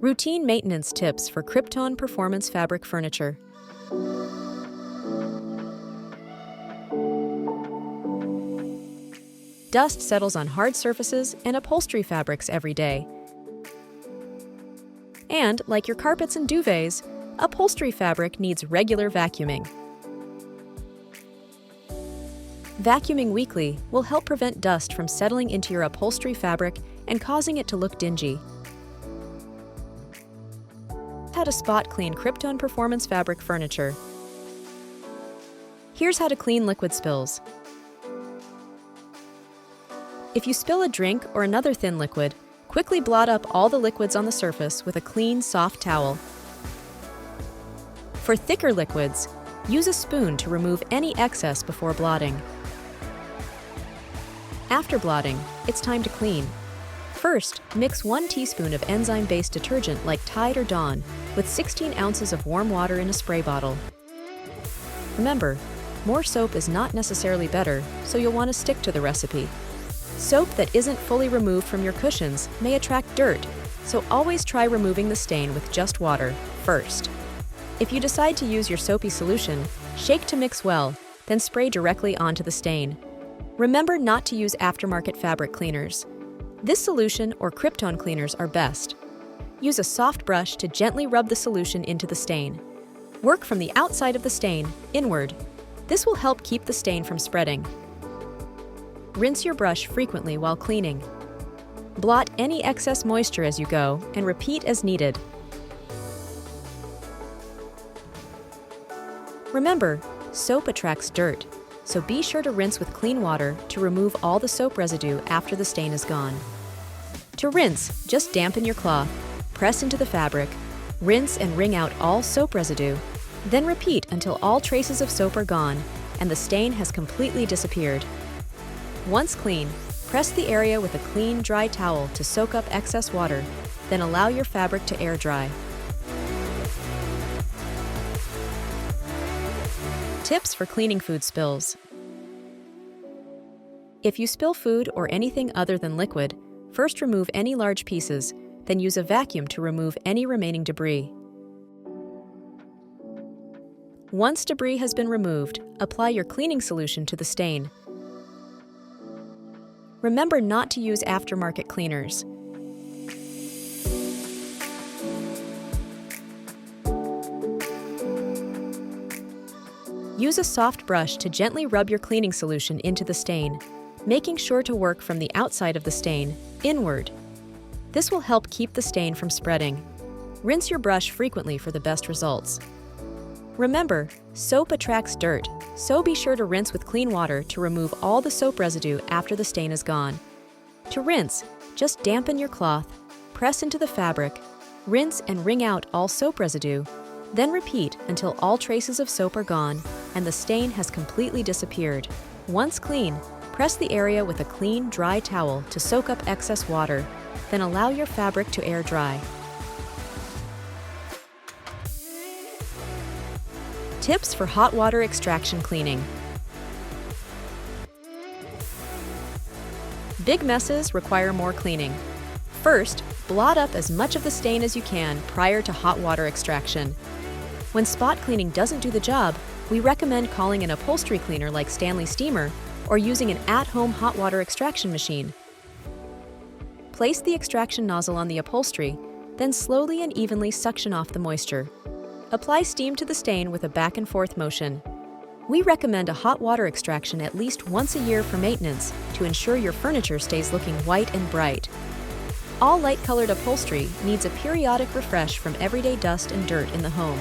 Routine maintenance tips for Crypton performance fabric furniture. Dust settles on hard surfaces and upholstery fabrics every day. And, like your carpets and duvets, upholstery fabric needs regular vacuuming. Vacuuming weekly will help prevent dust from settling into your upholstery fabric and causing it to look dingy. How to spot clean Crypton performance fabric furniture. Here's how to clean liquid spills. If you spill a drink or another thin liquid, quickly blot up all the liquids on the surface with a clean, soft towel. For thicker liquids, use a spoon to remove any excess before blotting. After blotting, it's time to clean. First, mix 1 teaspoon of enzyme-based detergent like Tide or Dawn with 16 ounces of warm water in a spray bottle. Remember, more soap is not necessarily better, so you'll want to stick to the recipe. Soap that isn't fully removed from your cushions may attract dirt, so always try removing the stain with just water first. If you decide to use your soapy solution, shake to mix well, then spray directly onto the stain. Remember not to use aftermarket fabric cleaners. This solution or Crypton cleaners are best. Use a soft brush to gently rub the solution into the stain. Work from the outside of the stain, inward. This will help keep the stain from spreading. Rinse your brush frequently while cleaning. Blot any excess moisture as you go and repeat as needed. Remember, soap attracts dirt, so be sure to rinse with clean water to remove all the soap residue after the stain is gone. To rinse, just dampen your cloth, press into the fabric, rinse and wring out all soap residue, then repeat until all traces of soap are gone and the stain has completely disappeared. Once clean, press the area with a clean, dry towel to soak up excess water, then allow your fabric to air dry. Tips for cleaning food spills. If you spill food or anything other than liquid, first remove any large pieces, then use a vacuum to remove any remaining debris. Once debris has been removed, apply your cleaning solution to the stain. Remember not to use aftermarket cleaners. Use a soft brush to gently rub your cleaning solution into the stain, making sure to work from the outside of the stain, inward. This will help keep the stain from spreading. Rinse your brush frequently for the best results. Remember, soap attracts dirt, so be sure to rinse with clean water to remove all the soap residue after the stain is gone. To rinse, just dampen your cloth, press into the fabric, rinse and wring out all soap residue, then repeat until all traces of soap are gone and the stain has completely disappeared. Once clean, press the area with a clean, dry towel to soak up excess water, then allow your fabric to air dry. Tips for hot water extraction cleaning. Big messes require more cleaning. First, blot up as much of the stain as you can prior to hot water extraction. When spot cleaning doesn't do the job, we recommend calling an upholstery cleaner like Stanley Steamer or using an at-home hot water extraction machine. Place the extraction nozzle on the upholstery, then slowly and evenly suction off the moisture. Apply steam to the stain with a back and forth motion. We recommend a hot water extraction at least once a year for maintenance to ensure your furniture stays looking white and bright. All light-colored upholstery needs a periodic refresh from everyday dust and dirt in the home.